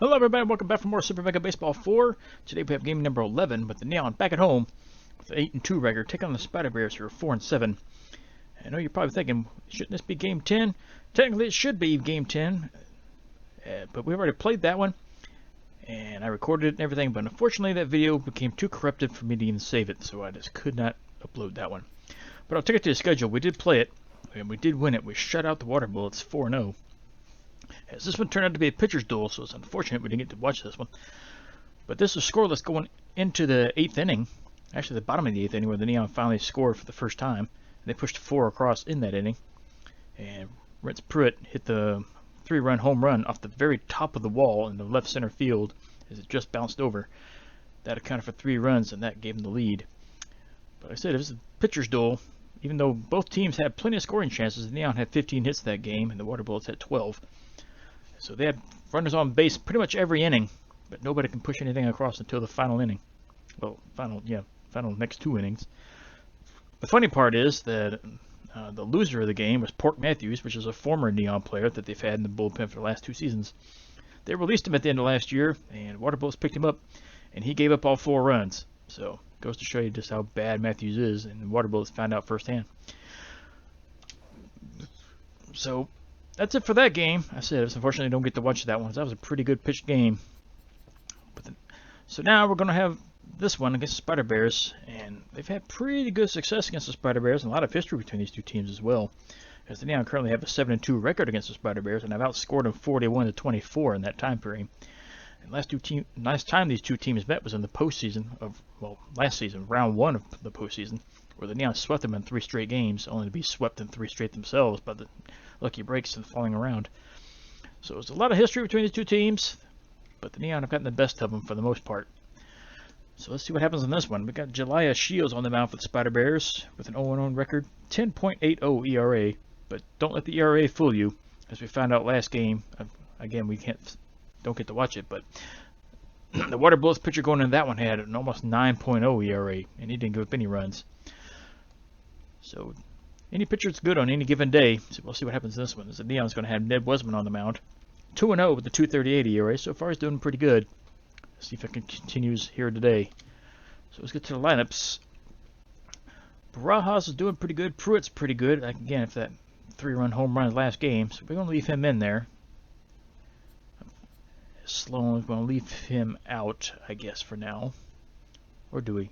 Hello everybody, welcome back for more Super Mega Baseball 4. Today we have game number 11 with the Neon back at home with an 8-2 record, taking on the Spider Bears who are 4-7. I know you're probably thinking, shouldn't this be game 10? Technically it should be game 10, but we've already played that one, and I recorded it and everything, but unfortunately that video became too corrupted for me to even save it, so I just could not upload that one. But I'll take it to the schedule. We did play it, and we did win it. We shut out the Water Bullets 4-0. As this one turned out to be a pitcher's duel, so it's unfortunate we didn't get to watch this one. But this was scoreless going into the 8th inning. Actually, the bottom of the 8th inning where the Neon finally scored for the first time. And they pushed 4 across in that inning. And Rentz Pruitt hit the 3-run home run off the very top of the wall in the left center field as it just bounced over. That accounted for 3 runs, and that gave them the lead. But like I said, it was a pitcher's duel. Even though both teams had plenty of scoring chances, the Neon had 15 hits that game, and the Water Bullets had 12. So they had runners on base pretty much every inning, but nobody can push anything across until the final inning. Well, final next 2 innings. The funny part is that the loser of the game was Pork Matthews, which is a former Neon player that they've had in the bullpen for the last 2 seasons. They released him at the end of last year, and Water Bullets picked him up, and he gave up all 4 runs. So it goes to show you just how bad Matthews is, and Water Bullets found out firsthand. So that's it for that game. I said, unfortunately, I don't get to watch that one. That was a pretty good pitched game. So now we're going to have this one against the Spider Bears, and they've had pretty good success against the Spider Bears, and a lot of history between these 2 teams as well. As the Neon currently have a 7-2 record against the Spider Bears, and I've outscored them 41-24 in that time period. And last time these 2 teams met was in the postseason of, well, last season, round 1 of the postseason, where the Neon swept them in 3 straight games, only to be swept in 3 straight themselves by the lucky breaks and falling around. So there's a lot of history between these 2 teams, but the Neon have gotten the best of them for the most part. So let's see what happens in this one. We got Jelaya Shields on the mound for the Spider Bears with an 0-0 record, 10.80 ERA, but don't let the ERA fool you, as we found out last game. Again, don't get to watch it, but the Water Bullets pitcher going into that one had an almost 9.0 ERA, and he didn't give up any runs. So any pitcher's good on any given day, so we'll see what happens in this one. As the Neon's going to have Ned Wesman on the mound. 2-0 with the 2.38 ERA. So far he's doing pretty good. Let's see if it continues here today. So let's get to the lineups. Barajas is doing pretty good. Pruitt's pretty good. Again, if that 3-run home run last game, so we're going to leave him in there. Sloan's going to leave him out, I guess, for now. Or do we? You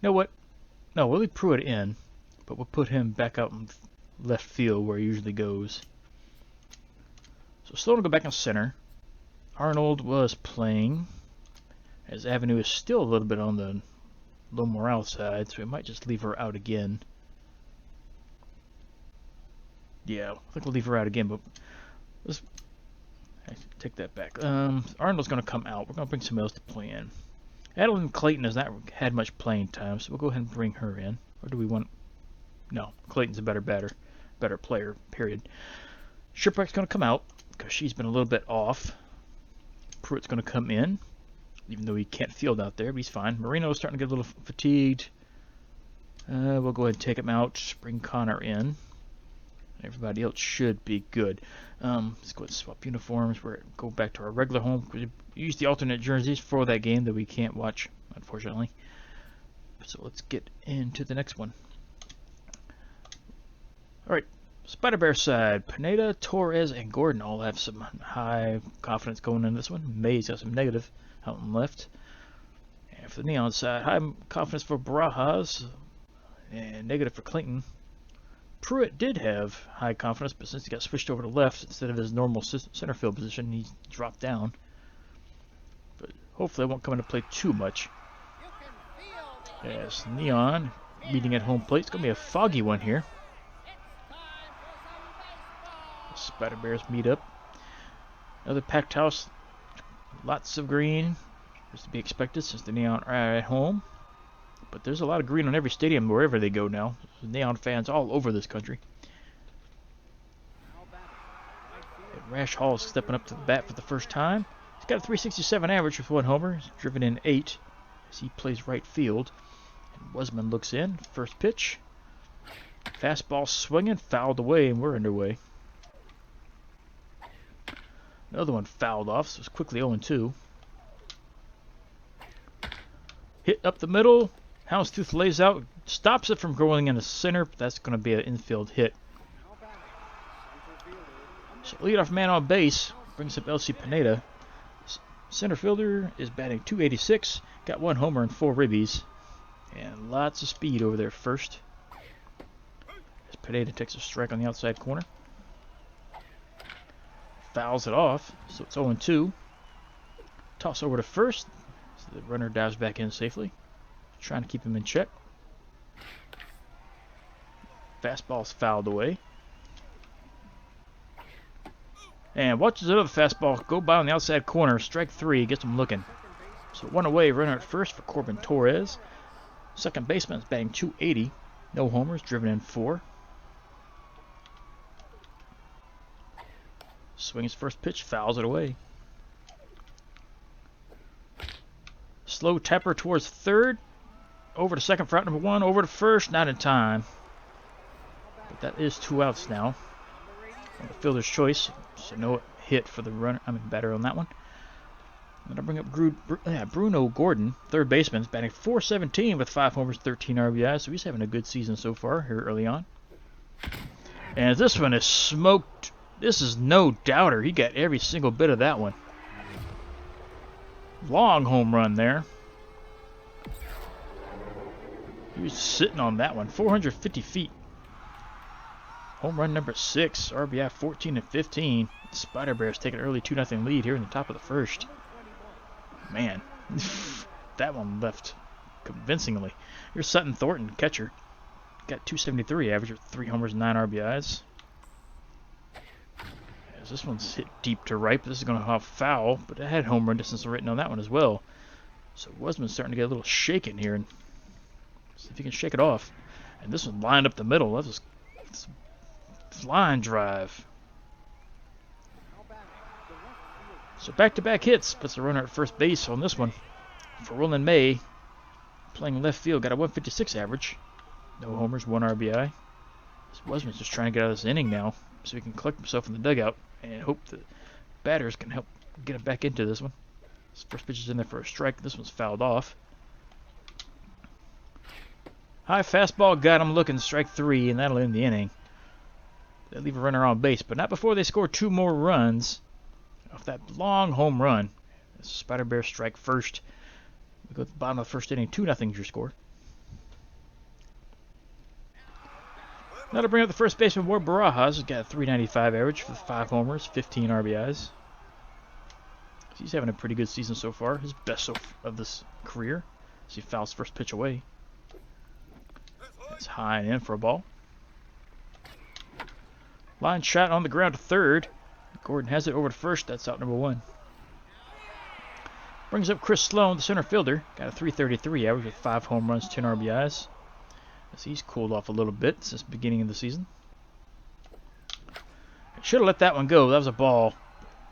know what? No, we'll leave Pruitt in. But we'll put him back out in left field where he usually goes. So Sloan will go back in center. Arnold was playing, as Avenue is still a little bit on the low morale side, so we might just leave her out again. Yeah, I think we'll leave her out again, but let's take that back. Arnold's going to come out. We're going to bring somebody else to play in. Adeline Clayton has not had much playing time, so we'll go ahead and bring her in. Or do we want... No, Clayton's a better player, period. Shipwreck's going to come out because she's been a little bit off. Pruitt's going to come in, even though he can't field out there, but he's fine. Marino's starting to get a little fatigued. We'll go ahead and take him out, bring Connor in. Everybody else should be good. Let's go ahead and swap uniforms. Go back to our regular home. We use the alternate jerseys for that game that we can't watch, unfortunately. So let's get into the next one. Alright, Spider Bear side. Pineda, Torres, and Gordon all have some high confidence going in this one. May's got some negative out on the left. And for the Neon side, high confidence for Barajas and negative for Clayton. Pruitt did have high confidence, but since he got switched over to left instead of his normal center field position, he dropped down. But hopefully it won't come into play too much. As Neon meeting at home plate. It's going to be a foggy one here. Spider Bears meet up. Another packed house. Lots of green. Is to be expected since the Neon are at home. But there's a lot of green on every stadium wherever they go now. There's Neon fans all over this country. And Rash Hall is stepping up to the bat for the first time. He's got a 367 average with 1 homer. He's driven in 8 as he plays right field. And Wesman looks in. First pitch. Fastball swinging, fouled away, and we're underway. Another one fouled off, so it's quickly 0-2. Hit up the middle. Houndstooth lays out, stops it from going in the center, but that's going to be an infield hit. So leadoff man on base brings up LC Pineda. Center fielder is batting .286, got 1 homer and 4 ribbies, and lots of speed over there first. As Pineda takes a strike on the outside corner. Fouls it off, so it's 0-2. Toss over to first, so the runner dives back in safely. Trying to keep him in check. Fastball's fouled away. And watches another fastball go by on the outside corner. Strike 3, gets him looking. So 1 away, runner at first for Corbin Torres. Second baseman is batting .280. No homers, driven in 4. Swings first pitch, fouls it away. Slow tapper towards third. Over to second for out number 1. Over to first, not in time. But that is 2 outs now. On the fielder's choice, so no hit for the batter on that one. I'm going to bring up Bruno Gordon, third baseman, is batting .417 with 5 homers, 13 RBIs, so he's having a good season so far here early on. And this one is smoked. This is no doubter. He got every single bit of that one. Long home run there. He was sitting on that one, 450 feet. Home run number 6, RBI 14 and 15. The Spider Bears take an early 2-0 lead here in the top of the first. Man, that one left convincingly. Here's Sutton Thornton, catcher. Got .273 average with 3 homers and 9 RBIs. As this one's hit deep to right, but this is going to have foul, but it had home run distance written on that one as well. So Wasman's starting to get a little shaken here. And see if he can shake it off. And this one lined up the middle. That was line drive. So back-to-back hits puts the runner at first base on this one. For Roland May, playing left field, got a 156 average. No homers, 1 RBI. Wasman's just trying to get out of this inning now so he can collect himself in the dugout and hope the batters can help get him back into this one. His first pitch is in there for a strike. This one's fouled off. High fastball got him looking, strike 3, and that'll end the inning. They leave a runner on base, but not before they score 2 more runs off that long home run. Spider Bears strike first. We go to the bottom of the first inning, 2-0 your score. Now to bring up the first baseman, Ward Barajas, has got a .395 average with 5 homers, 15 RBIs. He's having a pretty good season so far, his best of this career. As he fouls first pitch away. It's high and in for a ball. Line shot on the ground to third. Gordon has it over to first. That's out number 1. Brings up Chris Sloan, the center fielder. Got a .333 average with 5 home runs, 10 RBIs. As he's cooled off a little bit since the beginning of the season. Should have let that one go. That was a ball.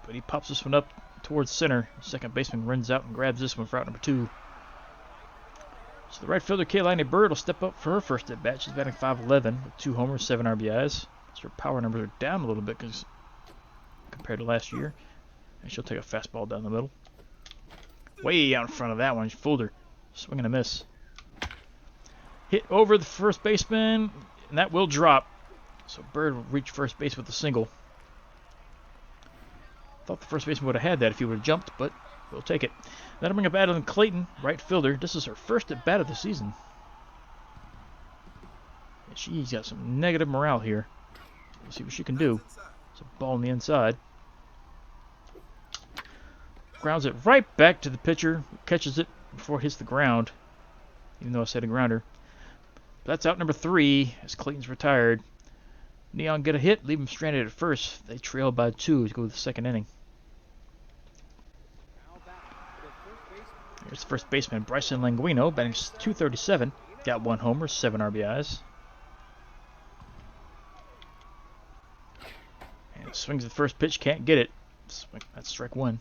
But he pops this one up towards center. Second baseman runs out and grabs this one for out number 2. So the right fielder, Kaylani Bird, will step up for her first at bat. She's batting .511 with 2 homers, 7 RBIs. So her power numbers are down a little bit compared to last year. And she'll take a fastball down the middle. Way out in front of that one. She fooled her. Swing and a miss. Hit over the first baseman, and that will drop. So Bird will reach first base with a single. Thought the first baseman would have had that if he would have jumped, but we'll take it. Then I'll bring up Adeline Clayton, right fielder. This is her first at bat of the season. And she's got some negative morale here. We'll see what she can do. It's a ball on the inside. Grounds it right back to the pitcher. Catches it before it hits the ground. Even though I said a grounder. But that's out number 3 as Clayton's retired. Neon get a hit, leave him stranded at first. They trail by 2 to go to the second inning. Here's the first baseman, Bryson Languino, batting .237. Got 1 homer, 7 RBIs. And swings the first pitch, can't get it. That's strike 1.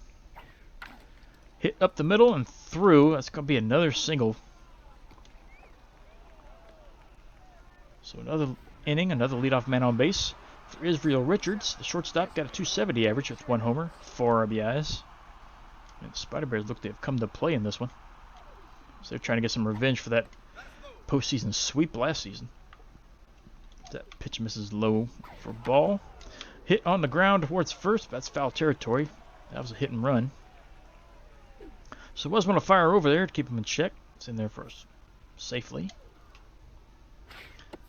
Hit up the middle and through. That's going to be another single. So another inning, another leadoff man on base. For Israel Richards, the shortstop got a 270 average with 1 homer, 4 RBIs. And the Spider Bears look to have come to play in this one. So they're trying to get some revenge for that postseason sweep last season. That pitch misses low for ball. Hit on the ground towards first. That's foul territory. That was a hit and run. So was want to fire over there to keep him in check. It's in there for us safely.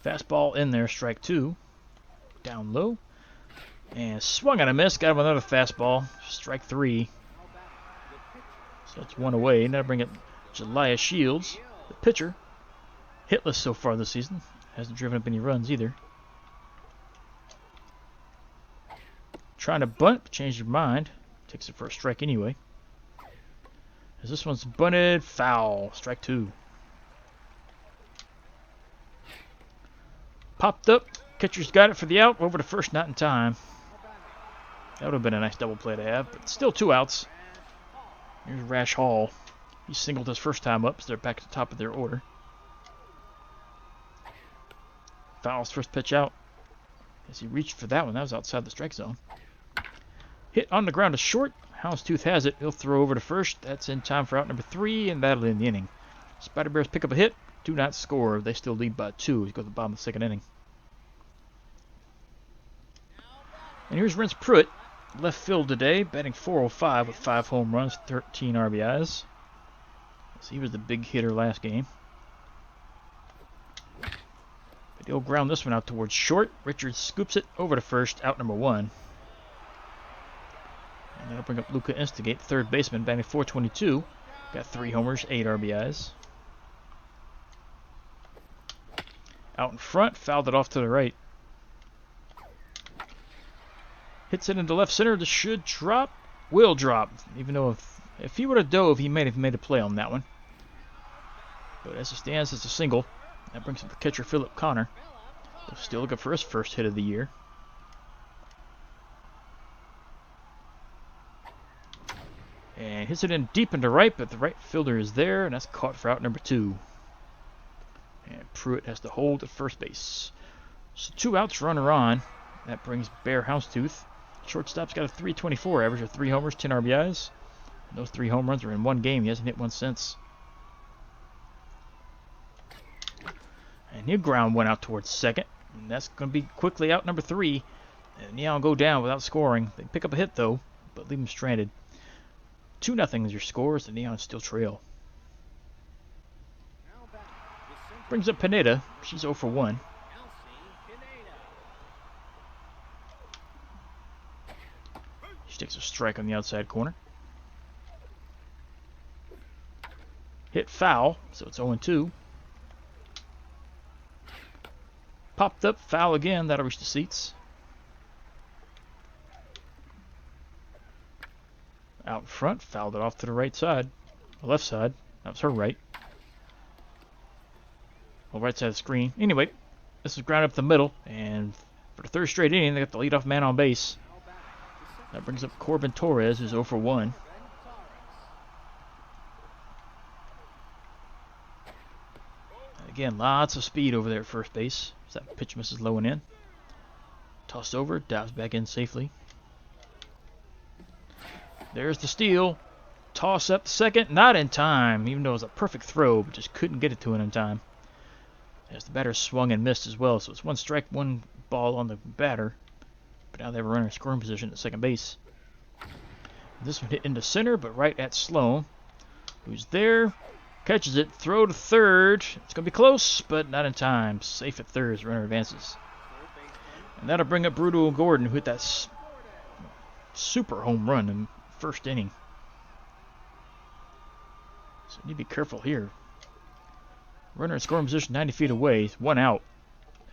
Fastball in there, strike 2. Down low. And swung and a miss. Got him another fastball. Strike 3. So that's 1 away. Now bring up Jeliah Shields, the pitcher. Hitless so far this season. Hasn't driven up any runs either. Trying to bunt, but changed your mind. Takes it for a strike anyway. As this one's bunted, foul. Strike 2. Popped up. Catcher's got it for the out. Over to first, not in time. That would have been a nice double play to have, but still 2 outs. Here's Rash Hall. He singled his first time up, so they're back at the top of their order. Fouls first pitch out. As he reached for that one, that was outside the strike zone. Hit on the ground to short. Houndstooth has it. He'll throw over to first. That's in time for out number 3, and that'll end the inning. Spider Bears pick up a hit. Do not score. They still lead by 2 as we go to the bottom of the 2nd inning. And here's Rence Pruitt, left field today, batting .405 with 5 home runs, 13 RBIs. So he was the big hitter last game. But he'll ground this one out towards short. Richards scoops it over to first, out number 1. And that'll bring up Luca Instigate, third baseman, batting .422. Got 3 homers, 8 RBIs. Out in front, fouled it off to the right. Hits it into left center. This should drop. Will drop. Even though if he would have dove, he might have made a play on that one. But as it stands, it's a single. That brings up the catcher, Philip Connor. Still looking for his first hit of the year. And hits it in deep into right, but the right fielder is there, and that's caught for out number 2. And Pruitt has to hold at first base. So 2 outs, runner on. That brings Bear Houndstooth. Shortstop's got a .324 average with 3 homers, 10 RBIs. And those 3 home runs are in 1 game. He hasn't hit one since. And he'll ground 1 out towards second. And that's going to be quickly out number 3. And Neon go down without scoring. They pick up a hit, though, but leave him stranded. 2-0 is your score, as the Neons still trail. Brings up Pineda. She's 0 for 1. She takes a strike on the outside corner. Hit foul, so it's 0-2. Popped up, foul again. That'll reach the seats. Out front, fouled it off to the right side. The left side. That was her right. Well, right side of the screen. Anyway, this is ground up the middle, and for the 3rd straight inning, they got the leadoff man on base. That brings up Corbin Torres, who's 0 for 1. And again, lots of speed over there at first base. So that pitch misses low and in. Tossed over, dives back in safely. There's the steal. Toss up second, not in time, even though it was a perfect throw, but just couldn't get it to him in time. As the batter swung and missed as well, so it's 1 strike, 1 ball on the batter. But now they have a runner in scoring position at second base. This one hit into center, but right at Sloan, who's there. Catches it, throw to third. It's going to be close, but not in time. Safe at third as runner advances. And that'll bring up Bruto Gordon, who hit that super home run in the 1st inning. So you need to be careful here. Runner in scoring position 90 feet away. 1 out.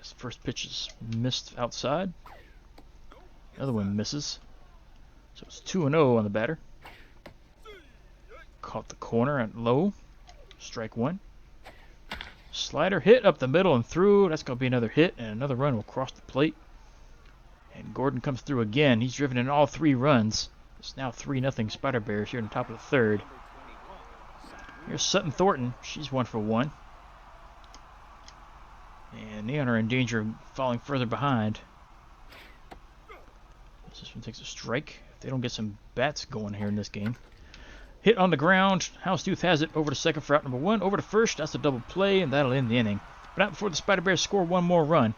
As the first pitch is missed outside. Another one misses. So it's 2-0 on the batter. Caught the corner at low. Strike 1. Slider hit up the middle and through. That's going to be another hit, and another run will cross the plate. And Gordon comes through again. He's driven in all 3 runs. It's now 3-0 Spider Bears here in the top of the 3rd. Here's Sutton Thornton. She's 1 for 1. And Neon are in danger of falling further behind. This one takes a strike. If they don't get some bats going here in this game. Hit on the ground. Houndstooth has it over to second for out number 1. Over to first. That's a double play, and that'll end the inning. But not before the Spider Bears score one more run.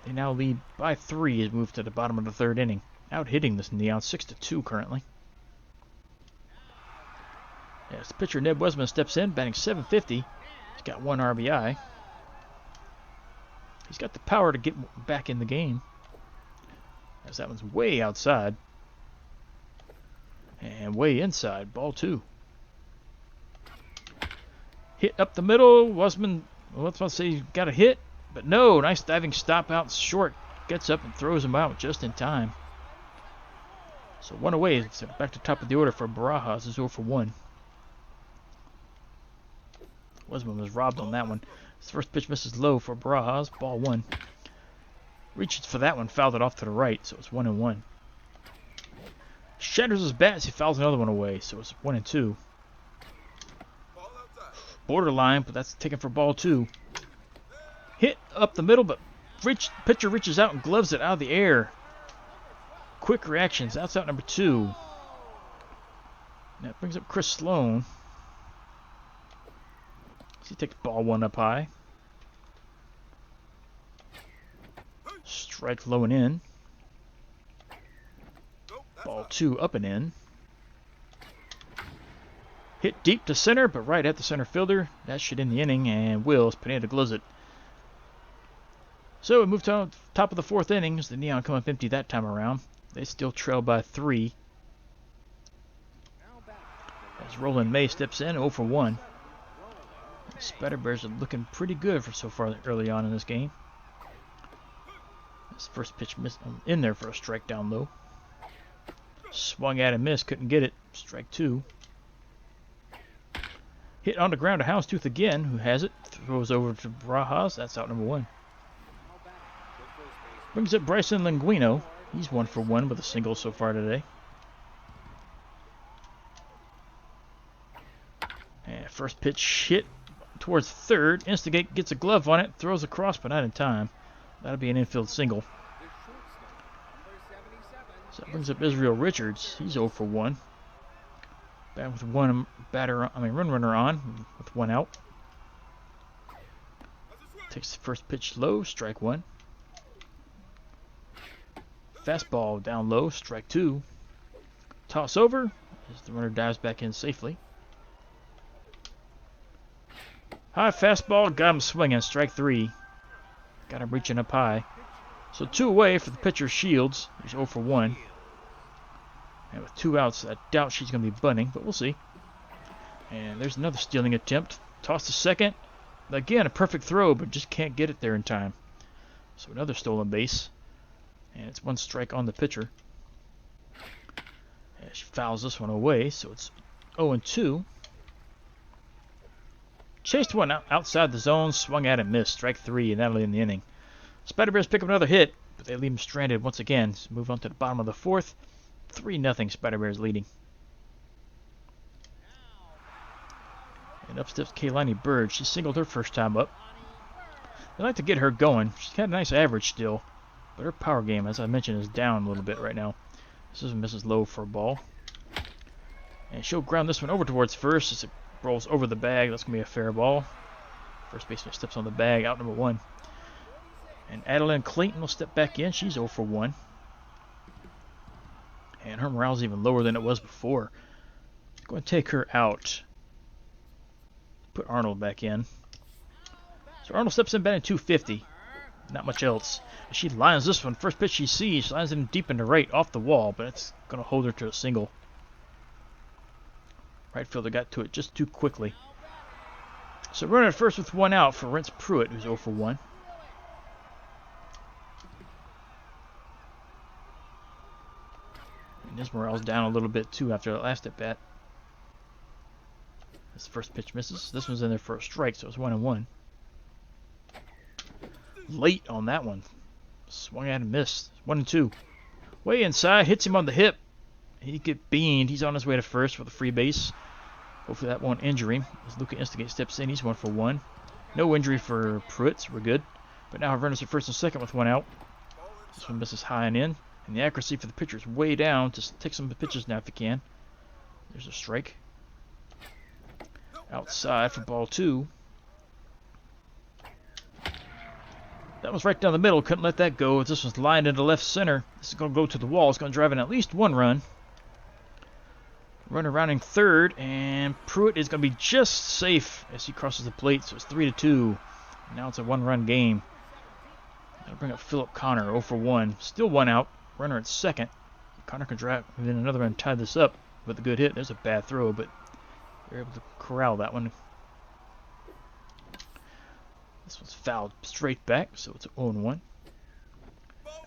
They now lead by 3 as we move to the bottom of the 3rd inning. Out hitting this Neon 6-2 currently. As the pitcher Ned Wesman steps in, batting .750. He's got 1 RBI. He's got the power to get back in the game. As that one's way outside. And way inside. Ball 2. Hit up the middle. Wesman, well, let's not say he got a hit. But no, nice diving stop out short. Gets up and throws him out just in time. So 1 away. So back to top of the order for Barajas. Is 0 for 1. Wesman was robbed on that one. His first pitch misses low for Barajas. Ball 1. Reaches for that one. Fouled it off to the right. So it's 1-1. Shatters his bat as he fouls another one away. So it's 1-2. Borderline, but that's taken for ball 2. Hit up the middle, but pitcher reaches out and gloves it out of the air. Quick reactions. That's out number 2. That brings up Chris Sloan. He takes ball 1 up high. Strike low and in. Ball 2 up and in. Hit deep to center, but right at the center fielder. That should end the inning, and Wills Pineda gloves it. So we move to top of the 4th inning. The Neon come up empty that time around. They still trail by 3. As Roland May steps in, 0 for 1. The Spider Bears are looking pretty good for so far early on in this game. This first pitch missed in there for a strike down low. Swung at and missed, couldn't get it. Strike 2. Hit on the ground to Houndstooth again, who has it. Throws over to Barajas. That's out number 1. Brings up Bryson Linguino. He's 1 for 1 with a single so far today. And first pitch hit towards third. Instigate gets a glove on it. Throws across, but not in time. That'll be an infield single. So that brings up Israel Richards. He's 0 for 1. Back with run runner on with 1 out. Takes the first pitch low, strike 1. Fastball down low, strike 2. Toss over as the runner dives back in safely. High fastball, got him swinging, strike 3. Got him reaching up high. So 2 away for the pitcher Shields. He's 0 for 1. And with 2 outs, I doubt she's going to be bunting, but we'll see. And there's another stealing attempt. Toss to second. Again, a perfect throw, but just can't get it there in time. So another stolen base. And it's 1 strike on the pitcher. And she fouls this one away, so it's 0-2. Chased one outside the zone, swung at and missed. Strike 3, and that'll end the inning. Spider Bears pick up another hit, but they leave him stranded once again. So move on to the bottom of the 4th. 3-0 Spider Bears leading. And up steps Kaylani Bird. She singled her first time up. They like to get her going. She's got a nice average still, but her power game, as I mentioned, is down a little bit right now. This is Mrs. Lowe for a ball. And she'll ground this one over towards first as it rolls over the bag. That's going to be a fair ball. First baseman steps on the bag, out number 1. And Adeline Clayton will step back in. She's 0 for 1. And her morale's even lower than it was before. Going to take her out. Put Arnold back in. So Arnold steps in batting .250. Not much else. She lines this one. First pitch she sees. She lines it deep into right off the wall, but it's going to hold her to a single. Right fielder got to it just too quickly. So running at first with 1 out for Rentz Pruitt, who's 0 for 1. And his morale's down a little bit too after that last at bat. This first pitch misses. This one's in there for a strike, so it's 1-1. Late on that one. Swung at and missed. 1-2. Way inside, hits him on the hip. He get beamed. He's on his way to first with a free base. Hopefully that won't injure him. As Luca Instigate steps in, he's 1 for 1. No injury for Pruitt, so we're good. But now runners at first and second with 1 out. This one misses high and in. And the accuracy for the pitcher is way down. Just take some of the pitches now if you can. There's a strike. Outside for ball 2. That was right down the middle. Couldn't let that go. This one's lined into left center. This is going to go to the wall. It's going to drive in at least 1 run. Runner rounding third, and Pruitt is going to be just safe as he crosses the plate. So it's 3-2. Now it's a 1-run game. That'll bring up Philip Connor, 0 for 1. Still 1 out. Runner at second. Connor can drive within another run, tie this up with a good hit. There's a bad throw, but they're able to corral that one. This one's fouled straight back, so it's 0-1.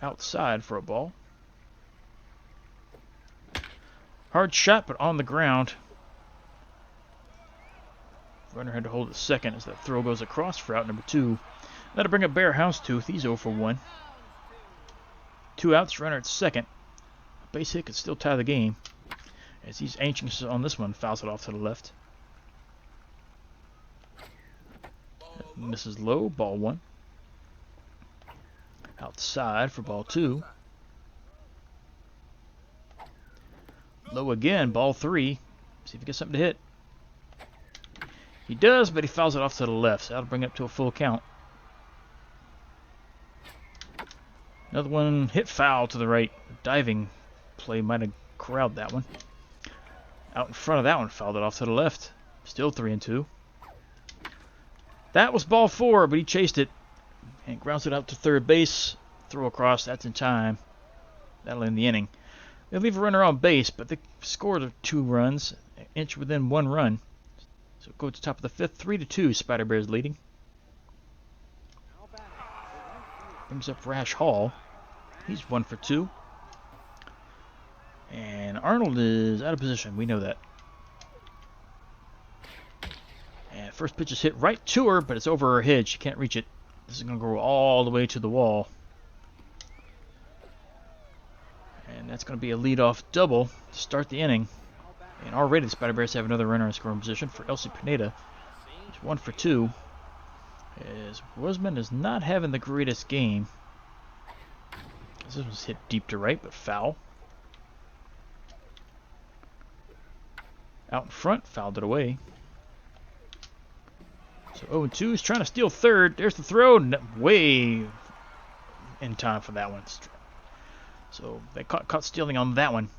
Outside for a ball. Hard shot, but on the ground. Runner had to hold it second as that throw goes across for out number 2. That'll bring up Bear Houndstooth. He's 0 for 1. 2 outs, runner at second. A base hit could still tie the game. As he's anxious on this one, fouls it off to the left. Misses low, ball 1. Outside for ball 2. Low again, ball 3. See if he gets something to hit. He does, but he fouls it off to the left, so that'll bring it up to a full count. Another one hit foul to the right. Diving play might have corralled that one. Out in front of that one, fouled it off to the left. Still 3-2. That was ball 4, but he chased it and grounds it out to third base. Throw across, that's in time. That'll end the inning. They leave a runner on base, but they scored 2 runs, an inch within 1 run. So go to the top of the 5th, 3-2. Spider Bears leading. Brings up Rash Hall. He's 1 for 2. And Arnold is out of position. We know that. And first pitch is hit right to her, but it's over her head. She can't reach it. This is going to go all the way to the wall. And that's going to be a leadoff double to start the inning. And already the Spider Bears have another runner in scoring position for Elsie Pineda. He's 1 for 2. As Wasman is not having the greatest game. This was hit deep to right, but foul. Out in front, fouled it away. So 0-2 is trying to steal third. There's the throw. Way in time for that one. So they caught stealing on that one.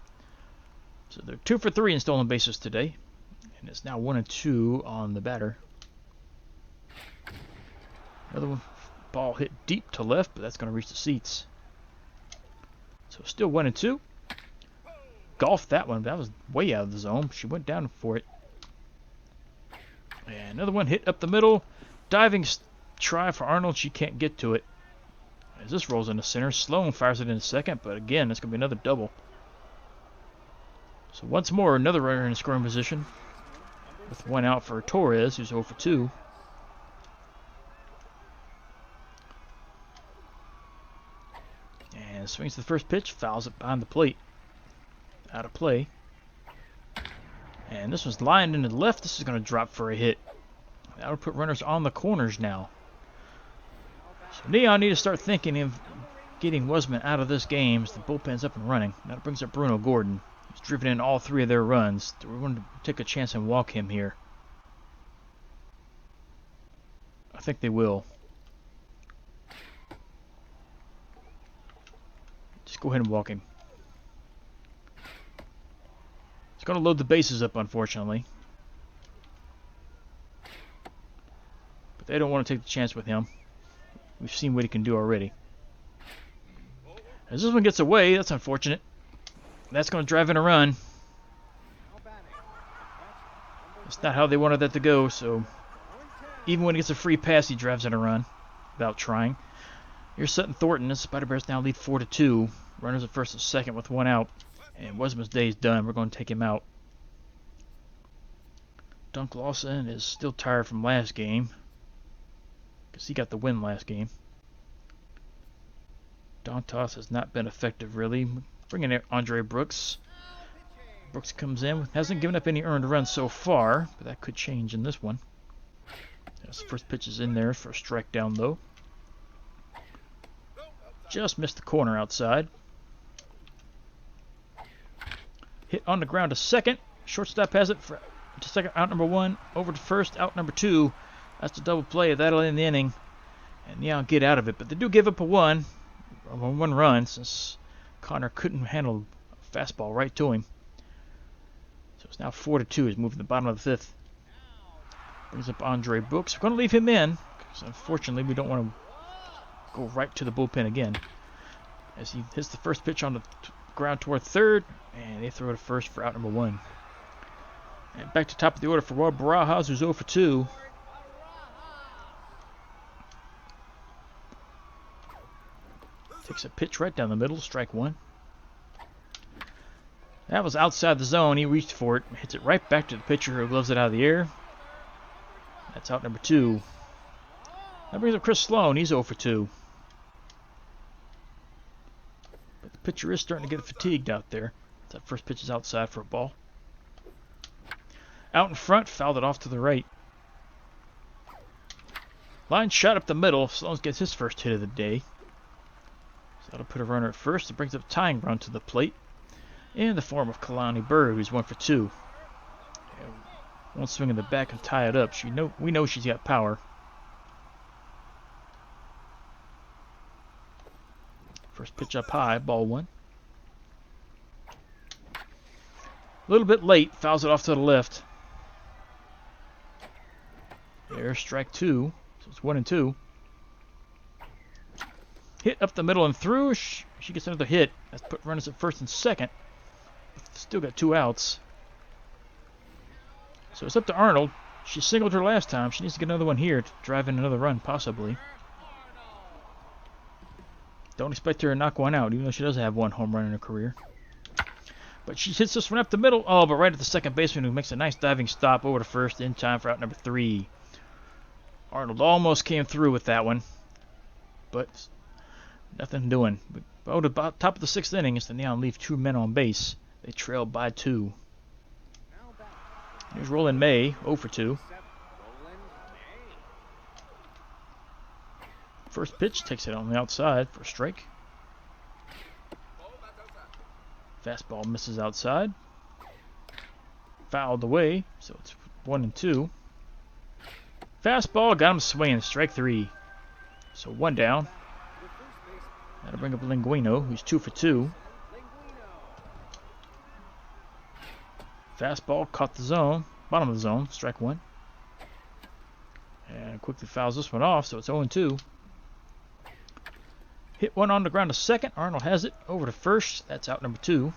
So they're 2 for 3 in stolen bases today. And it's now 1-2 on the batter. Another one, ball hit deep to left, but that's going to reach the seats. So still 1-2. Golfed that one. That was way out of the zone. She went down for it. And another one hit up the middle. Diving try for Arnold. She can't get to it. As this rolls into center, Sloan fires it in second, but again, it's going to be another double. So once more, another runner in scoring position. With 1 out for Torres, who's 0 for 2. And swings the first pitch, fouls it behind the plate. Out of play. And this one's lined into the left. This is going to drop for a hit. That would put runners on the corners now. So Neon need to start thinking of getting Wasman out of this game as the bullpen's up and running. That brings up Bruno Gordon. He's driven in all 3 of their runs. We're going to take a chance and walk him here. I think they will. Just go ahead and walk him. It's going to load the bases up, unfortunately. But they don't want to take the chance with him. We've seen what he can do already. As this one gets away, that's unfortunate. That's going to drive in a run. It's not how they wanted that to go, so even when he gets a free pass, he drives in a run without trying. Here's Sutton Thornton. The Spider Bears now lead 4-2. Runners at first and second with 1 out. And Wasman's day is done. We're going to take him out. Dunk Lawson is still tired from last game, because he got the win last game. Dontas has not been effective, really. Bringing in Andre Brooks. Brooks comes in. Hasn't given up any earned runs so far, but that could change in this one. As the first pitch is in there for a strike down low. Just missed the corner outside. Hit on the ground to second. Shortstop has it to second, out number 1. Over to first, out number 2. That's the double play. That'll end the inning. And Neon get out of it. But they do give up a one run since Connor couldn't handle a fastball right to him. So it's now 4-2. He's moving to the bottom of the 5th. Brings up Andre Brooks. We're going to leave him in because unfortunately we don't want to go right to the bullpen again. As he hits the first pitch on the ground toward third, and they throw to first for out number 1. And back to top of the order for Rob Barajas, who's 0 for 2. Takes a pitch right down the middle, strike 1. That was outside the zone. He reached for it, hits it right back to the pitcher who gloves it out of the air. That's out number 2. That brings up Chris Sloan. He's 0 for 2. But the pitcher is starting to get fatigued out there. That first pitch is outside for a ball. Out in front, fouled it off to the right. Line shot up the middle. Sloan gets his first hit of the day. So that'll put a runner at first. It brings up a tying run to the plate in the form of Kalani Bird, who's 1 for 2. One swing in the back and tie it up. We know she's got power. First pitch up high, ball 1. A little bit late, fouls it off to the left. There's strike 2, so it's 1-2. Hit up the middle and through. She gets another hit. That's put runners at first and second. Still got 2 outs. So it's up to Arnold. She singled her last time. She needs to get another one here to drive in another run, possibly. Don't expect her to knock one out, even though she does have 1 home run in her career. But she hits this one up the middle. Oh, but right at the second baseman, who makes a nice diving stop over to first in time for out number 3. Arnold almost came through with that one, but nothing doing. About the top of the 6th inning, as the Neon leave 2 men on base. They trail by 2. Here's Roland May, 0 for 2. First pitch takes it on the outside for a strike. Fastball misses outside. Fouled away, so it's 1-2. Fastball got him swinging, strike 3. So 1 down. That'll bring up Linguino, who's 2 for 2. Fastball caught the zone, bottom of the zone, strike 1. And quickly fouls this one off, so it's 0-2. Hit one on the ground to second. Arnold has it over to first. That's out number 2.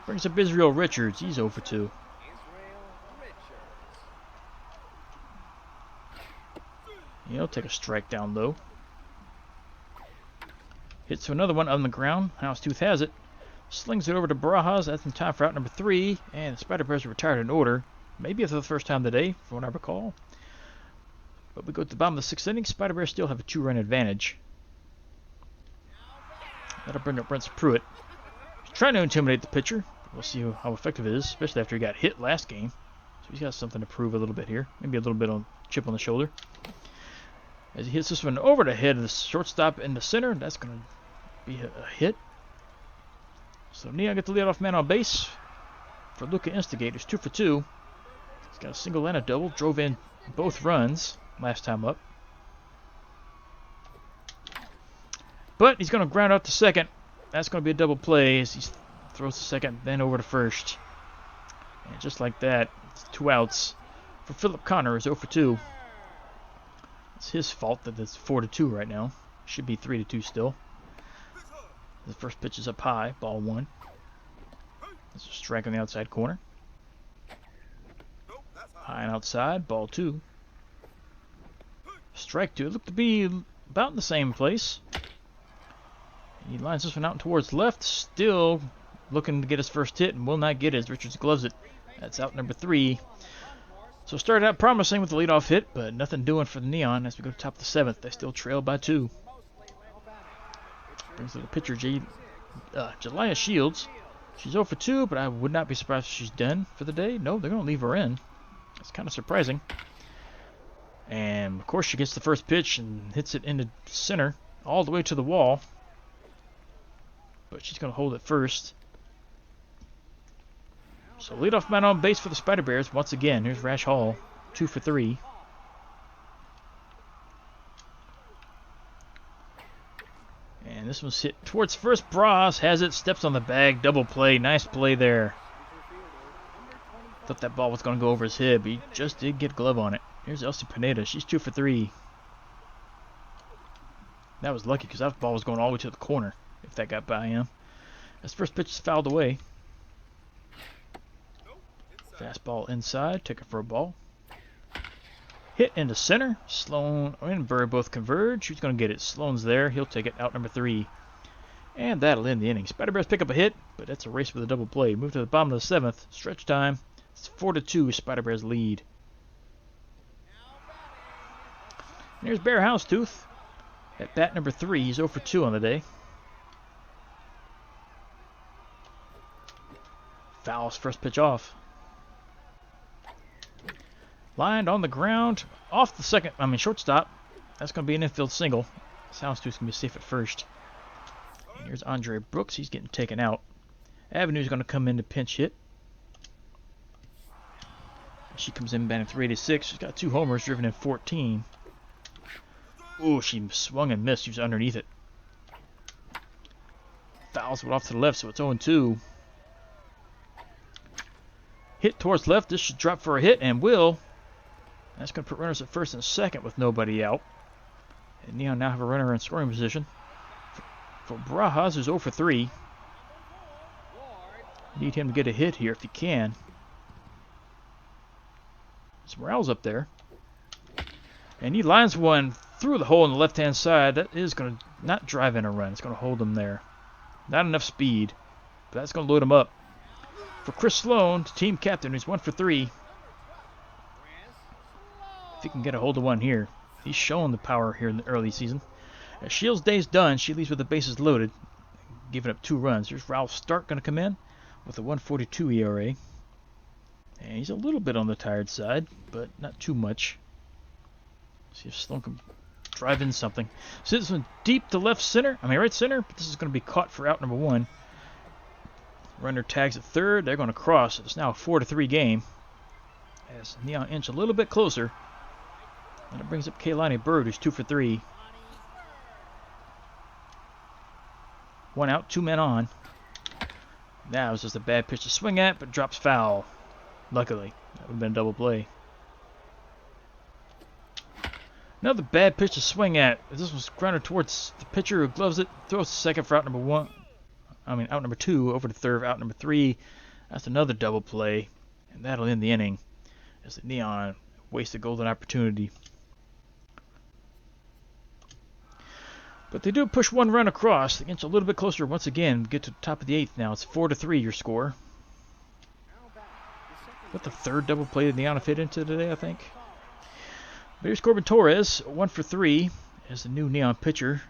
Brings up Israel Richards. He's 0 for 2. He'll take a strike down low. Hits to another one on the ground. Houndstooth has it. Slings it over to Barajas. That's in time for out number 3. And the Spider Bears are retired in order. Maybe for the first time today, from what I recall. But we go to the bottom of the 6th inning. Spider Bears still have a 2-run advantage. That'll bring up Brent Pruitt. He's trying to intimidate the pitcher. We'll see how effective it is, especially after he got hit last game. So he's got something to prove a little bit here. Maybe a little bit on chip on the shoulder. As he hits this one over the head of the shortstop in the center, that's going to be a hit. So Neon gets the leadoff man on base for Luca Instigate, who's 2 for 2. He's got a single and a double. Drove in both runs last time up. But he's going to ground out to second. That's going to be a double play as he throws to second, then over to first. And just like that, it's 2 outs for Philip Connor, who's 0 for 2. It's his fault that it's 4-2 right now. Should be 3-2 still. The first pitch is up high, ball 1. That's a strike on the outside corner. High and outside, ball 2. Strike 2. It looked to be about in the same place. He lines this one out towards left. Still looking to get his first hit and will not get it as Richards gloves it. That's out number 3. So started out promising with the leadoff hit, but nothing doing for the Neon as we go to top of the 7th. They still trail by 2. Brings to the pitcher, Jelia Shields. She's 0 for 2, but I would not be surprised if she's done for the day. No, they're going to leave her in. That's kind of surprising. And, of course, she gets the first pitch and hits it into center all the way to the wall. But she's going to hold it first. So leadoff man on base for the Spider Bears once again. Here's Rash Hall, 2 for 3. And this one's hit towards first. Bras has it, steps on the bag, double play. Nice play there. Thought that ball was going to go over his head, but he just did get a glove on it. Here's Elsie Pineda. She's 2 for 3. That was lucky because that ball was going all the way to the corner if that got by him. His first pitch is fouled away. Fastball inside, took it for a ball. Hit into center. Sloan and Burr both converge. Who's going to get it? Sloan's there. He'll take it out number 3. And that'll end the inning. Spider Bears pick up a hit, but that's a race with a double play. Move to the bottom of the 7th. Stretch time. It's 4-2. Spider Bears lead. And here's Bear Houndstooth at bat number 3. He's 0 for 2 on the day. Fouls first pitch off. Lined on the ground, off the shortstop. That's going to be an infield single. Houndstooth's going to be safe at first. And here's Andre Brooks. He's getting taken out. Avenue's going to come in to pinch hit. She comes in batting 386. She's got 2 homers, driven in 14. Ooh, she swung and missed. She was underneath it. Fouls it off to the left, so it's 0-2. Hit towards left. This should drop for a hit, and will. That's going to put runners at first and second with nobody out. And Neon now have a runner in scoring position. For Barajas, who's 0 for 3. Need him to get a hit here if he can. Morales up there. And he lines one through the hole on the left-hand side. That is going to not drive in a run. It's going to hold him there. Not enough speed, but that's going to load him up. For Chris Sloan, the team captain, who's 1 for 3. If he can get a hold of one here. He's showing the power here in the early season. As Shields' day's done, she leaves with the bases loaded, giving up 2 runs. Here's Ralph Stark going to come in with a 1.42 ERA. And he's a little bit on the tired side, but not too much. See if Sloan can drive in something. So this one deep to right center, but this is going to be caught for out number 1. Runner tags at third. They're going to cross. It's now a 4-3 game. As Neon inch a little bit closer. And it brings up Kaylani Bird, who's 2 for 3. 1 out, 2 men on. Now it's just a bad pitch to swing at, but drops foul. Luckily, that would have been a double play. Another bad pitch to swing at. This was grounded towards the pitcher who gloves it. Throws to second for out number 2, over to third, out number 3. That's another double play. And that'll end the inning. As the Neon waste a golden opportunity. But they do push 1 run across. They inch a little bit closer once again. Get to the top of the 8th now. It's 4-3 your score. What the 3rd double play that Neon fit into today, I think. But here's Corbin Torres, 1 for 3 as the new Neon pitcher.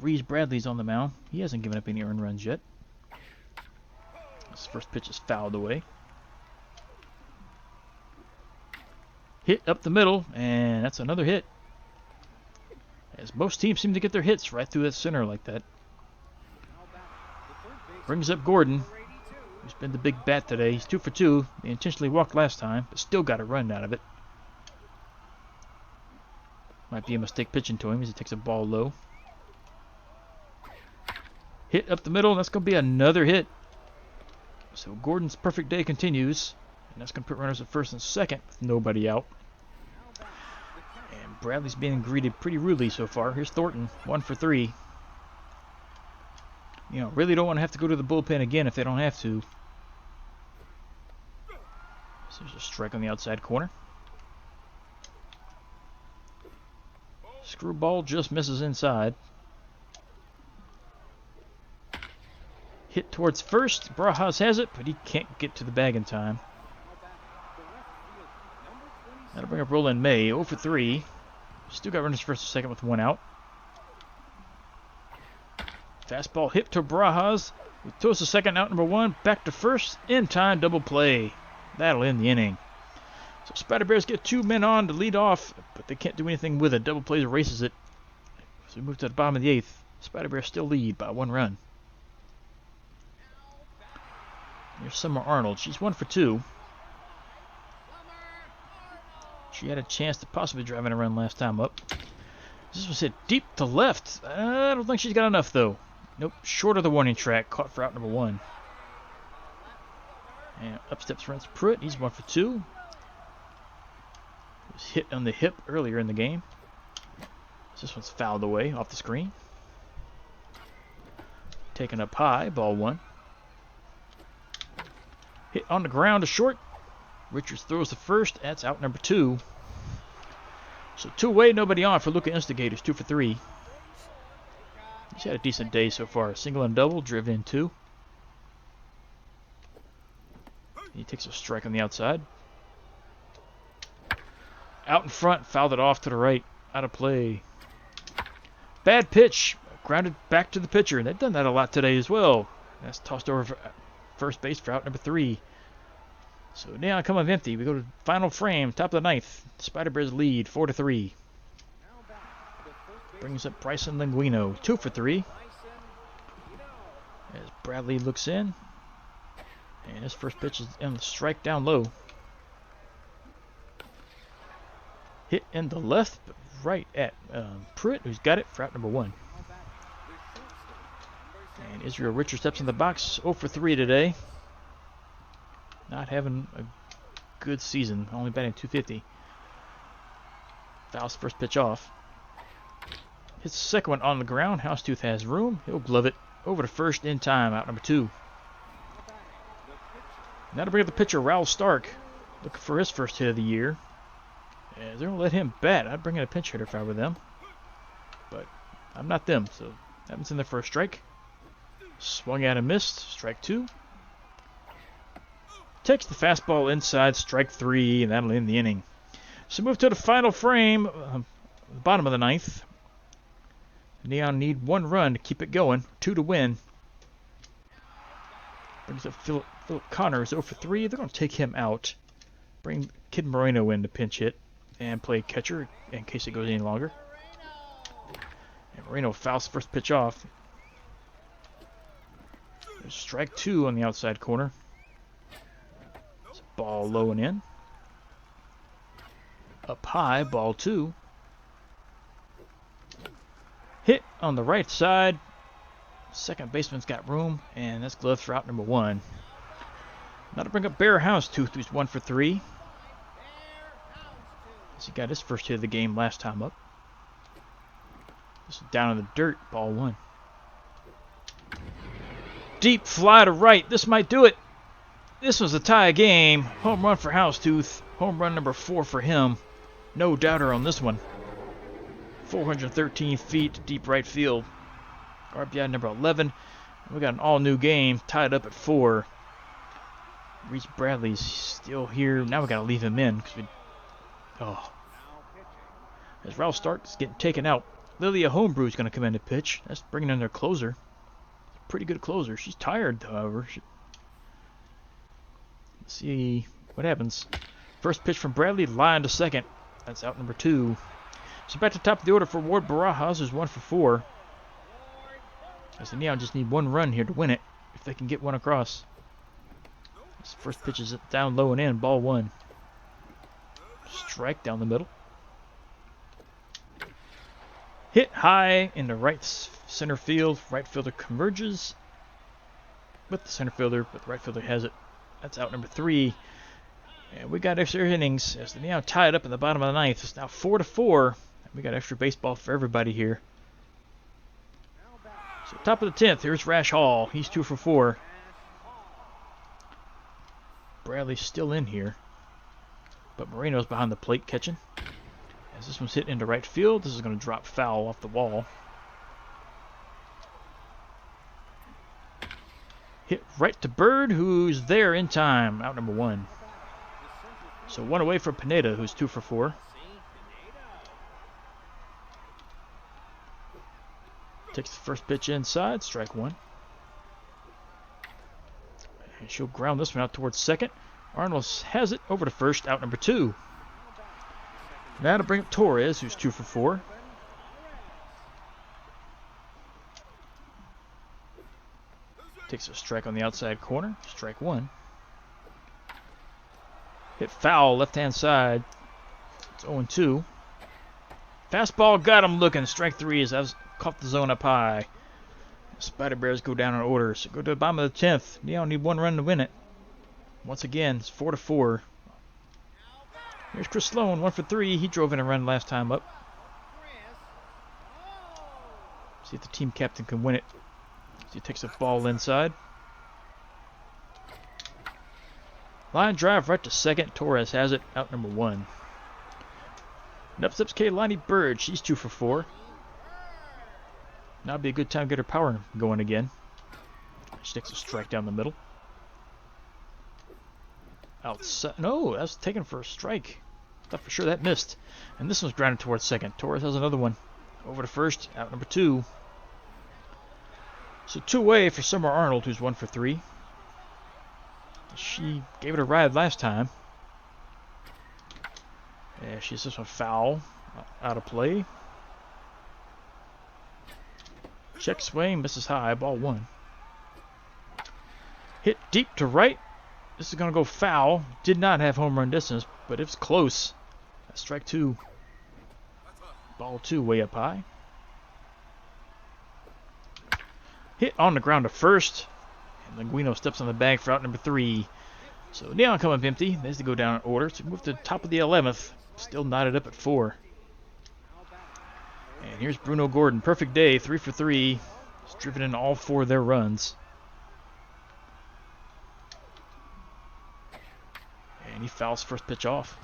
Reese Bradley's on the mound. He hasn't given up any earned runs yet. His first pitch is fouled away. Hit up the middle, and that's another hit. As most teams seem to get their hits right through that center like that. Brings up Gordon, who's been the big bat today. He's 2 for 2. He intentionally walked last time, but still got a run out of it. Might be a mistake pitching to him as he takes a ball low. Hit up the middle, and that's going to be another hit. So Gordon's perfect day continues, and that's going to put runners at first and second with nobody out. And Bradley's being greeted pretty rudely so far. Here's Thornton, 1 for 3. You know, really don't want to have to go to the bullpen again if they don't have to. So there's a strike on the outside corner. Screwball just misses inside. Hit towards first. Barajas has it, but he can't get to the bag in time. That'll bring up Roland May, 0 for 3. Still got runners first and second with 1 out. Fastball hit to Barajas. Throws to second, out number 1. Back to first. In time, double play. That'll end the inning. So Spider Bears get 2 men on to lead off, but they can't do anything with it. Double play erases it. So we move to the bottom of the 8th. Spider Bears still lead by 1 run. Here's Summer Arnold. She's 1 for 2. She had a chance to possibly drive in a run last time up. This was hit deep to left. I don't think she's got enough, though. Nope, short of the warning track. Caught for out number 1. And up steps Rance Pruitt. He's 1 for 2. He was hit on the hip earlier in the game. This one's fouled away off the screen. Taken up high, ball 1. Hit on the ground to short. Richards throws the first. That's out number 2. So 2 away, nobody on for Luca Instigators. 2 for 3. He's had a decent day so far. Single and double, driven in 2. He takes a strike on the outside. Out in front, fouled it off to the right. Out of play. Bad pitch. Grounded back to the pitcher. They've done that a lot today as well. That's tossed over for first base for out number 3. So now come up empty. We go to final frame, top of the 9th. Spider Bears lead 4 to 3. Brings up Bryson Linguino, 2 for 3. As Bradley looks in. And his first pitch is on the strike down low. Hit in the left, but right at Pruitt, who's got it for out number 1. And Israel Richards steps in the box, 0 for 3 today. Not having a good season, only batting .250. Fouls first pitch off. Hits the second one on the ground. Houndstooth has room. He'll glove it over to first in time, out number 2. Now to bring up the pitcher, Raul Stark, looking for his first hit of the year. And they're going to let him bat. I'd bring in a pinch hitter if I were them. But I'm not them, so that one's in there for a strike. Swung at and missed. Strike 2. Takes the fastball inside, strike 3, and that'll end the inning. So move to the final frame, the bottom of the 9th. Neon need 1 run to keep it going, 2 to win. Brings up Philip Connors, 0 for 3. They're going to take him out. Bring Kid Moreno in to pinch hit and play catcher in case it goes any longer. And Moreno fouls first pitch off. There's strike 2 on the outside corner. It's a ball low and in. Up high, ball 2. Hit on the right side. Second baseman's got room, and that's gloved for out number 1. Now to bring up Bear Houndstooth, who's 1 for 3. As he got his first hit of the game last time up. This is down in the dirt, ball 1. Deep fly to right. This might do it. This was a tie game. Home run for Houndstooth. Home run number 4 for him. No doubter on this one. 413 feet, deep right field. RBI number 11. We got an all-new game, tied up at 4. Reese Bradley's still here. Now we got to leave him in because we. Oh. As Raul Stark's getting taken out, Lilia Homebrew's going to come in to pitch. That's bringing in their closer. Pretty good closer. She's tired, however. Let's see what happens. First pitch from Bradley, line to second. That's out number 2. So back to the top of the order for Ward Barajas, who's 1 for 4. As the Neon just need 1 run here to win it, if they can get 1 across. This first pitch is down low and in, ball 1. Strike down the middle. Hit high into right center field. Right fielder converges with the center fielder, but the right fielder has it. That's out number 3. And we got extra innings as the Neon tied up in the bottom of the 9th. It's now 4 to 4. We got extra baseball for everybody here. So top of the 10th, here's Rash Hall. He's 2 for 4. Bradley's still in here. But Moreno's behind the plate catching. As this one's hit into right field, this is going to drop foul off the wall. Hit right to Bird, who's there in time. Out number 1. So 1 away from Pineda, who's 2 for 4. Takes the first pitch inside, strike 1. And she'll ground this one out towards second. Arnold has it over to first, out number 2. Now to bring up Torres, who's 2 for 4. Takes a strike on the outside corner. Strike one. Hit foul, left-hand side. It's 0-2. Fastball got him looking. Strike three as I've caught the zone up high. Spider Bears go down in order. So go to the bottom of the 10th. Neon need one run to win it. Once again, it's 4-4. Here's Chris Sloan, 1 for 3. He drove in a run last time up. See if the team captain can win it. So he takes a ball inside. Line drive right to second. Torres has it. Out number 1. Up steps Kaylani Bird. She's 2 for 4. Now would be a good time to get her power going again. She takes a strike down the middle. Outside. No, that's taken for a strike. Thought for sure that missed. And this one's grounded towards second. Torres has another one. Over to first. Out number 2. So 2 away for Summer Arnold, who's 1 for 3. She gave it a ride last time. Yeah, she's this one foul. Out of play. Check swing, misses high, ball 1. Hit deep to right. This is going to go foul. Did not have home run distance, but it's close. That's strike 2. Ball 2 way up high. Hit on the ground to first. And Linguino steps on the bag for out number 3. So Neon coming up empty. They has to go down in order. So move to the top of the 11th. Still knotted up at 4. And here's Bruno Gordon. Perfect day. 3 for 3. He's driven in all 4 of their runs. And he fouls first pitch off.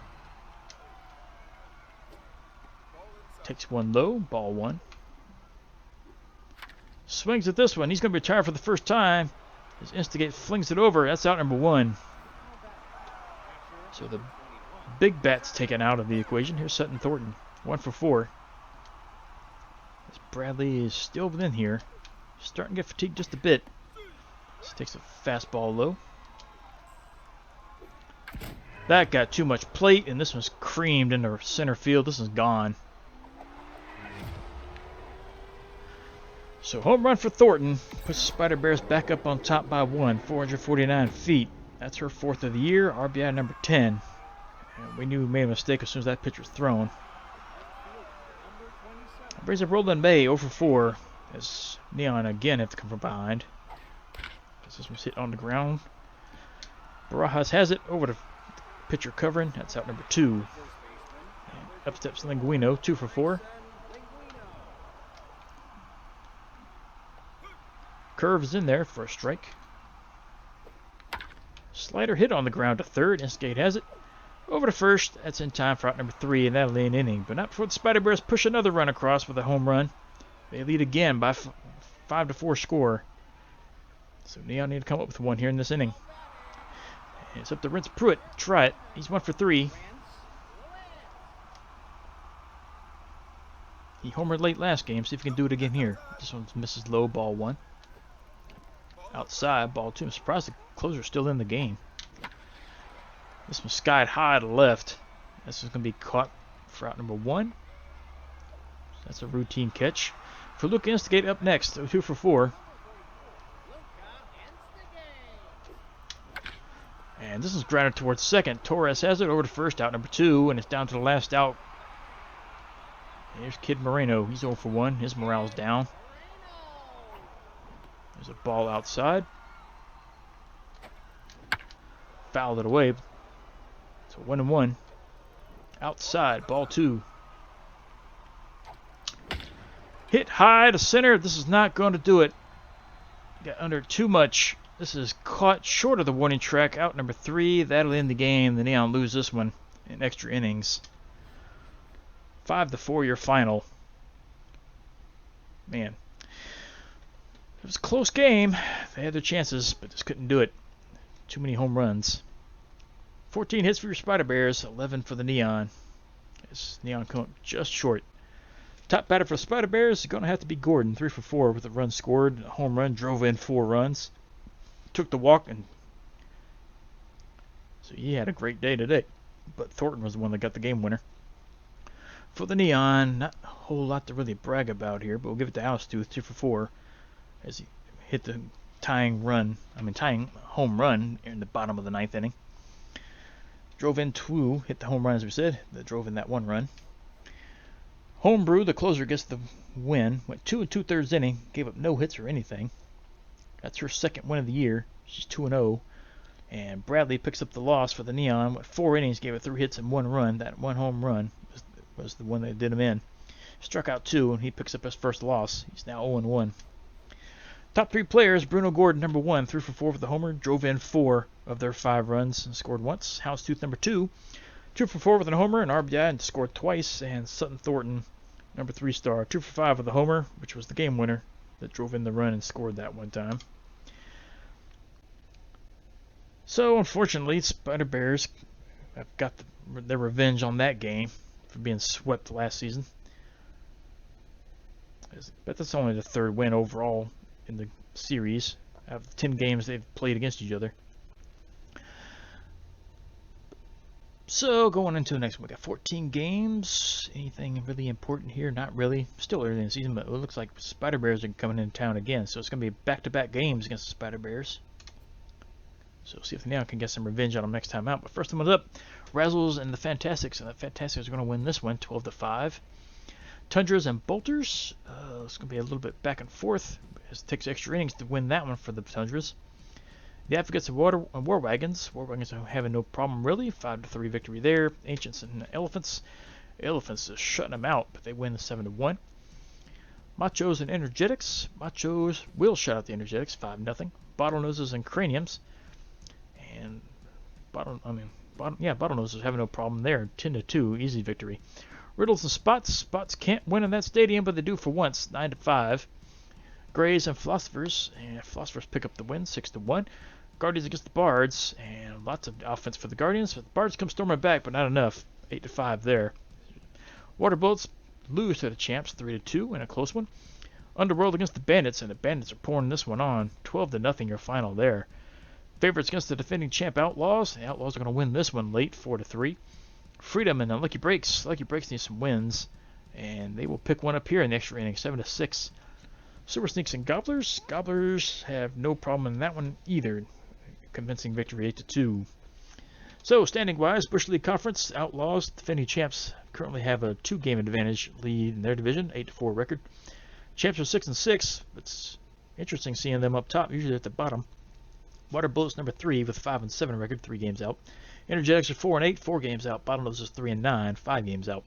Takes one low. Ball 1. Swings at this one. He's going to be retired for the first time. His Instigate flings it over. That's out number 1. So the big bat's taken out of the equation. Here's Sutton Thornton. 1 for 4. As Bradley is still within here. Starting to get fatigued just a bit. So takes a fastball low. That got too much plate, and this one's creamed into center field. This is gone. So home run for Thornton puts the Spider Bears back up on top by 1, 449 feet. That's her 4th of the year, RBI number 10. And we knew we made a mistake as soon as that pitch was thrown. That brings up Roland May, 0 for 4, as Neon again have to come from behind. This one's hit on the ground. Barajas has it over to pitcher covering. That's out number 2. And up steps Linguino, 2 for 4. Curve is in there for a strike. Slider hit on the ground to third. Instigate has it. Over to first. That's in time for out number 3, and that'll end inning. But not before the Spider Bears push another run across with a home run. They lead again by 5-4 score. So Neon need to come up with one here in this inning. And it's up to Rance Pruitt. Try it. He's 1 for 3. He homered late last game. See if he can do it again here. This one misses low, ball 1. Outside, ball 2. I'm surprised the closer's still in the game. This one's skied high to left. This is going to be caught for out number 1. That's a routine catch. For Luca Instigate up next, 2 for 4. And this is grounded towards second. Torres has it over to first, out number 2, and it's down to the last out. Here's Kid Moreno. He's 0 for 1. His morale's down. There's a ball outside. Fouled it away. So 1-1. Outside, ball 2. Hit high to center. This is not going to do it. Got under too much. This is caught short of the warning track. Out number 3. That'll end the game. The Neon lose this one in extra innings. 5-4 your final. Man. It was a close game. They had their chances, but just couldn't do it. Too many home runs. 14 hits for your Spider Bears, 11 for the Neon. As Neon come up just short. Top batter for the Spider Bears is going to have to be Gordon, 3 for 4 with a run scored. A home run, drove in 4 runs. Took the walk, and so he had a great day today. But Thornton was the one that got the game winner. For the Neon, not a whole lot to really brag about here, but we'll give it to Houndstooth, 2 for 4. As he hit the tying home run in the bottom of the ninth inning. Drove in two, hit the home run as we said, that drove in that one run. Homebrew, the closer, gets the win. Went 2 2/3 inning, gave up no hits or anything. That's her second win of the year. She's 2-0. And Bradley picks up the loss for the Neon. Went 4 innings, gave up 3 hits and 1 run. That one home run was the one that did him in. Struck out 2, and he picks up his first loss. He's now 0-1. Top 3 players, Bruno Gordon, number 1, 3 for 4 with the homer. Drove in 4 of their 5 runs and scored once. Houndstooth, number 2, 2 for 4 with a homer, an RBI, and scored twice. And Sutton Thornton, number 3 star, 2 for 5 with a homer, which was the game winner that drove in the run and scored that one time. So, unfortunately, Spider Bears have got their revenge on that game for being swept last season. But that's only the 3rd win overall in the series out of the 10 games they've played against each other. So, going into the next one, we got 14 games. Anything really important here? Not really. Still early in the season, but it looks like Spider Bears are coming into town again. So, it's going to be back-to-back games against the Spider Bears. So, see if the Neon can get some revenge on them next time out. But first one up, Razzles and the Fantastics. And the Fantastics are going to win this one, 12-5. Tundras and Bolters. It's going to be a little bit back and forth. It takes extra innings to win that one for the Tundras. The Advocates and War Wagons. War Wagons are having no problem really. 5-3 victory there. Ancients and Elephants. Elephants is shutting them out, but they win 7-1. Machos and Energetics. Machos will shut out the Energetics 5-0. Bottlenoses and Craniums. And Bottlenoses having no problem there. 10-2, easy victory. Riddles and Spots. Spots can't win in that stadium, but they do for once. 9-5. Grays and Philosophers. And Philosophers pick up the win, 6-1. Guardians against the Bards. And lots of offense for the Guardians. But the Bards come storming back, but not enough. 8-5 there. Waterbullets lose to the Champs, 3-2 in a close one. Underworld against the Bandits, and the Bandits are pouring this one on. 12-0 your final there. Favorites against the defending champ Outlaws. The Outlaws are going to win this one late, 4-3. Freedom and Lucky Breaks. Lucky Breaks need some wins, and they will pick one up here in the extra inning, 7-6. Super Sneaks and Gobblers. Gobblers have no problem in that one either. Convincing victory, 8-2. So, standing-wise, Bush League Conference, Outlaws, defending champs currently have a 2-game advantage lead in their division, 8-4 record. Champs are 6-6. It's interesting seeing them up top, usually at the bottom. Water Bullets number 3 with 5-7 record, 3 games out. Energetics are 4-8, 4 games out. Bottlenose is 3-9, 5 games out.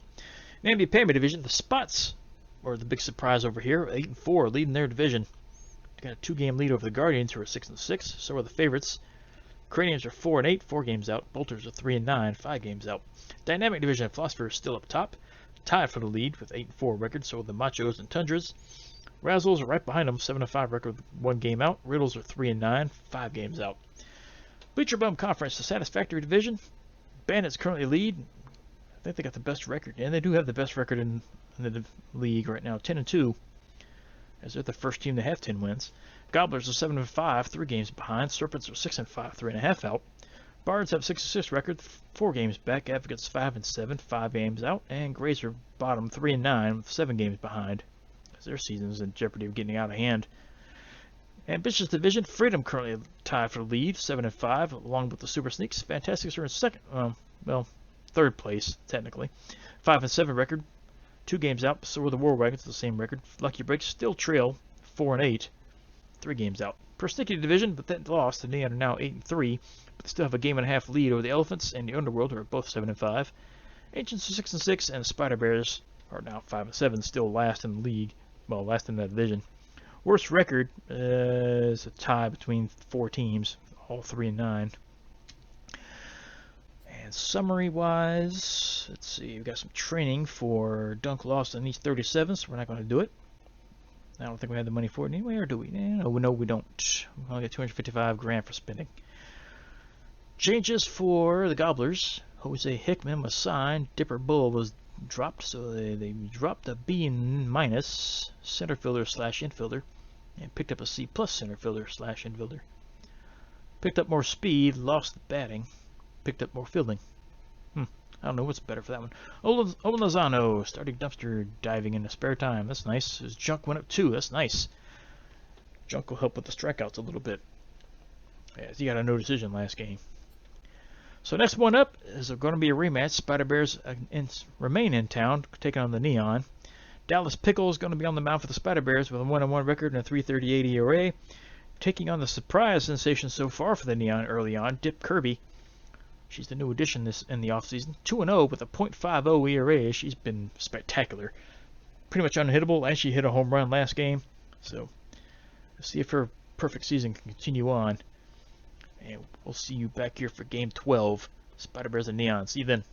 In the Payment division, the Spots were the big surprise over here, 8-4, leading their division. They got a 2-game lead over the Guardians, who are 6-6. So are the favorites. Craniums are 4-8, 4 games out. Bolters are 3-9, 5 games out. Dynamic division, Philosopher is still up top, tied for the lead with 8-4 record. So are the Machos and Tundras. Razzles are right behind them, 7-5 record, 1 game out. Riddles are 3-9, 5 games out. Bleacher Bum Conference, the Satisfactory division. Bandits currently lead. I think they got the best record, and they do have the best record in the league right now, 10-2, as they're the first team to have 10 wins. Gobblers are 7-5, 3 games behind. Serpents are 6-5, 3.5 out. Bards have 6-6 record, 4 games back. Advocates 5-7, 5 games out. And Grays are bottom 3-9, with 7 games behind, as their season is in jeopardy of getting out of hand. Ambitious division, Freedom currently tied for the lead, 7-5, along with the Super Sneaks. Fantastics are in second, third place technically, 5-7 record, 2 games out. So are the War Wagons, the same record. Lucky Breaks still trail, 4-8, 3 games out. Persnickety division, but that lost. The Neon are now 8-3, but they still have a 1.5 lead over the Elephants and the Underworld, who are both 7-5. Ancients are 6-6, and the Spider Bears are now 5-7, still last in the league, well, last in that division. Worst record is a tie between 4 teams, all 3-9. And summary-wise, let's see, we've got some training for Dunk Lost on East 37, so we're not going to do it. I don't think we have the money for it anyway, or do we? No, we don't. We only get $255,000 for spending. Changes for the Gobblers. Jose Hickman was signed. Dipper Bull was dropped, so they dropped a B- center fielder / infielder, and picked up a C+ center fielder / infielder. Picked up more speed, lost the batting, picked up more fielding. I don't know what's better for that one. Olin Lozano started dumpster diving in the spare time. That's nice. His junk went up 2. That's nice. Junk will help with the strikeouts a little bit, as he got a no decision last game. So next one up is going to be a rematch. Spider Bears remain in town, taking on the Neon. Dallas Pickle is going to be on the mound for the Spider Bears with a 1-1 record and a 3.38 ERA. Taking on the surprise sensation so far for the Neon early on, Dip Kirby. She's the new addition in the offseason. 2-0 with a .50 ERA. She's been spectacular. Pretty much unhittable, and she hit a home run last game. So, let's see if her perfect season can continue on. And we'll see you back here for Game 12. Spider Bears and Neon. See you then.